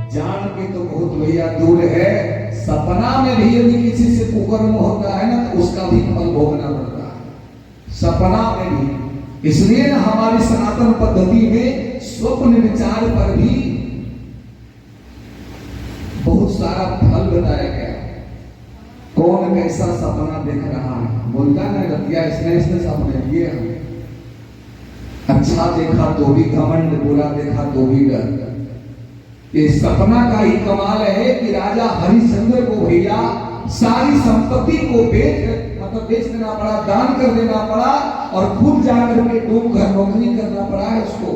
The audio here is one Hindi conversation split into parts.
जान के तो बहुत भैया दूर है, सपना में भी यदि किसी से कुकर्म होता है ना तो उसका भी फल भोगना पड़ता है, सपना में भी। इसलिए ना हमारी सनातन पद्धति में स्वप्न विचार पर भी बहुत सारा फल बताया गया। कौन कैसा सपना देख रहा है, बोलता ना रतिया इसने सपने लिए हमें, अच्छा देखा तो भी घमंड, बुरा देखा तो भी डर। ये सपना का ही कमाल है कि राजा हरिश्चंद्र को भैया सारी संपत्ति को बेच देना पड़ा, दान कर देना पड़ा और खुद जाकर के डूब घर नौकरी करना पड़ा है उसको।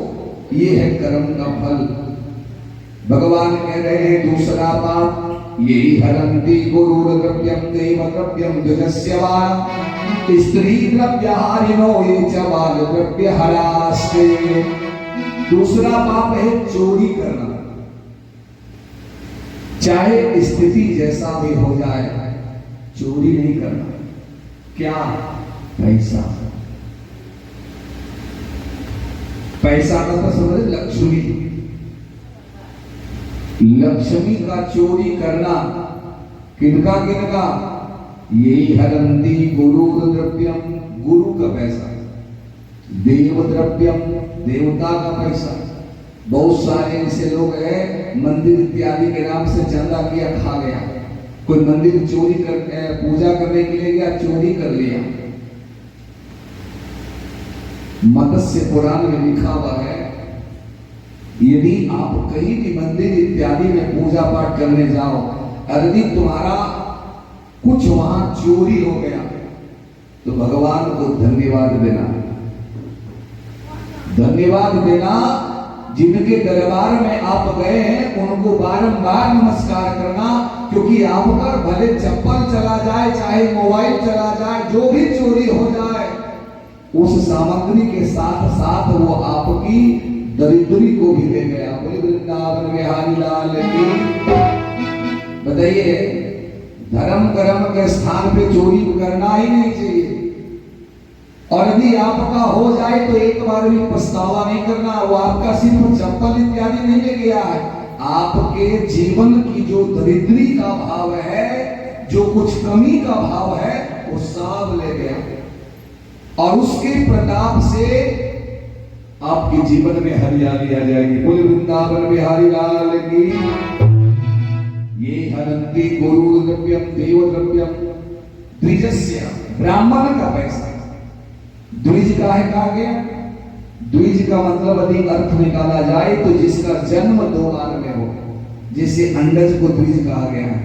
ये है कर्म का फल। भगवान कह रहे हैं दूसरा पाप, यही हरन्ति गुरु द्रव्यम देव द्रव्यम द्विजस्य वा स्त्री द्रव्यहारिणो ये च बाल द्रव्य हरास्ते। दूसरा पाप है चोरी करना, चाहे स्थिति जैसा भी हो जाए चोरी नहीं करना। क्या? पैसा। पैसा का तो समझ, लक्ष्मी, लक्ष्मी का चोरी करना। किनका किनका? यही हरन्ति गुरु द्रव्यम, गुरु का पैसा, देव द्रव्यम, देवता का पैसा। बहुत सारे ऐसे लोग हैं मंदिर इत्यादि के नाम से चंदा किया खा गया, कोई मंदिर चोरी कर पूजा करने के लिए गया, चोरी कर लिया। मत्स्य पुराण में लिखा हुआ है यदि आप कहीं भी मंदिर इत्यादि में पूजा पाठ करने जाओ, यदि तुम्हारा कुछ वहां चोरी हो गया तो भगवान को धन्यवाद देना, धन्यवाद देना। जिनके दरबार में आप गए हैं उनको बारंबार नमस्कार करना, क्योंकि आपका भले चप्पल चला जाए, चाहे मोबाइल चला जाए, जो भी चोरी हो जाए, उस सामग्री के साथ साथ वो आपकी दरिद्री को भी दे गया। बोले वृंदावन बिहारी लाल की। बताइए, धर्म कर्म के स्थान पे चोरी करना ही नहीं चाहिए। और यदि आपका हो जाए तो एक बार भी पछतावा नहीं करना। वो आपका सिर्फ चप्पल इत्यादि नहीं ले गया है, आपके जीवन की जो दरिद्री का भाव है, जो कुछ कमी का भाव है, वो सब ले गया। और उसके प्रताप से आपके जीवन में हरियाली आ जाएगी। बोले वृंदावन बिहारी लाल की। ये हरन्ति गुरु द्रव्यम देव द्रव्यम द्विजस्य, ब्राह्मण का पैसा। द्विज का है कहा गया, द्विज का मतलब अधिक अर्थ निकाला जाए तो जिसका जन्म दो बार में हो, जिसे अंडज को द्विज कहा गया है।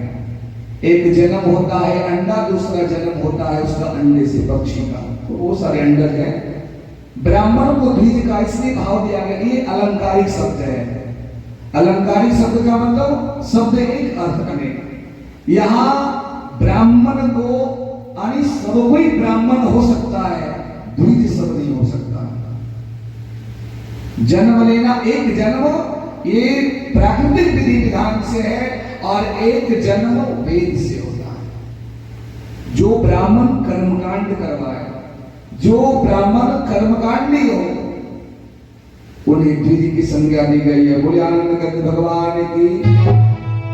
एक जन्म होता है अंडा, दूसरा जन्म होता है उसका अंडे से, पक्षी का। तो वो सारे अंडज हैं। ब्राह्मण को द्विज का इसलिए भाव दिया गया, ये अलंकारिक शब्द है। अलंकारिक शब्द का मतलब शब्द एक अर्थ अनेक। यहां ब्राह्मण को यानी सब कोई ब्राह्मण हो सकता है, द्विज सब नहीं हो सकता। जन्म लेना, एक जन्म ये प्राकृतिक विधि विधान से है और एक जन्म वेद से होता है। जो ब्राह्मण कर्मकांड करवाए, जो ब्राह्मण कर्मकांडी हो, उन्हें द्विज की संज्ञा दी गई है। बोले आनंद करते भगवान की।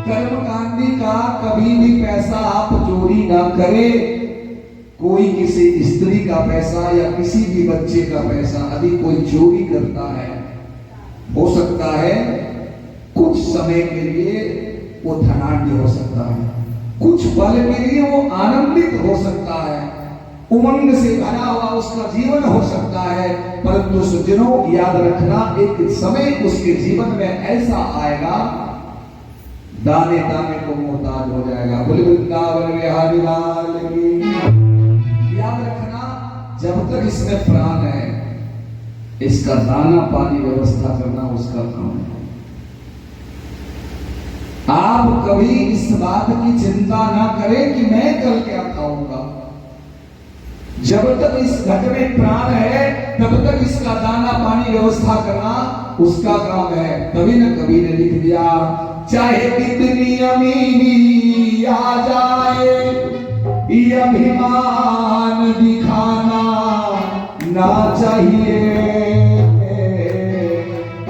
कर्मकांडी का कभी भी पैसा आप चोरी ना करें। कोई किसी स्त्री का पैसा या किसी भी बच्चे का पैसा यदि कोई चोरी करता है, हो सकता है कुछ समय के लिए वो धनाढ्य हो सकता है, कुछ पल के लिए वो आनंदित हो सकता है, उमंग से भरा हुआ उसका जीवन हो सकता है। परंतु सज्जनों याद रखना, एक समय उसके जीवन में ऐसा आएगा दाने दाने को मोहताज हो जाएगा। बोले वृंदावन बिहारी लाल की। याद रखना, जब तक इसमें प्राण है इसका दाना पानी व्यवस्था करना उसका काम है। आप कभी इस बात की चिंता ना करें कि मैं कल क्या खाऊंगा। जब तक इस घट में प्राण है तब तक इसका दाना पानी व्यवस्था करना उसका काम है। तभी न कवि ने लिख दिया, चाहे कितनी अमीरी आ जाए ये अभिमान दिखाना ना चाहिए,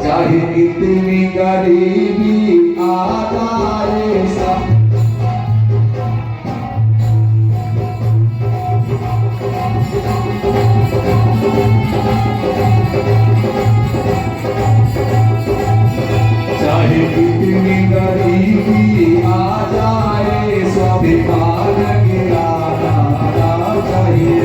चाहे कितनी गरीबी आ जाए सब। चाहे कितनी गरीबी आ जाए स्वाभिमान गिराना चाहिए।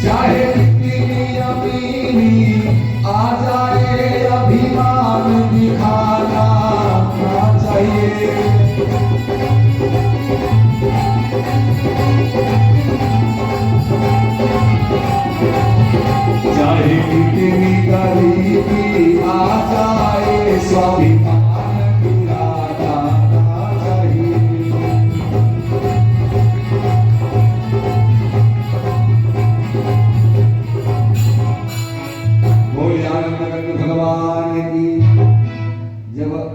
चाहे कितनी अमीरी आ जाए अभिमान दिखाना चाहिए। चाहे कितनी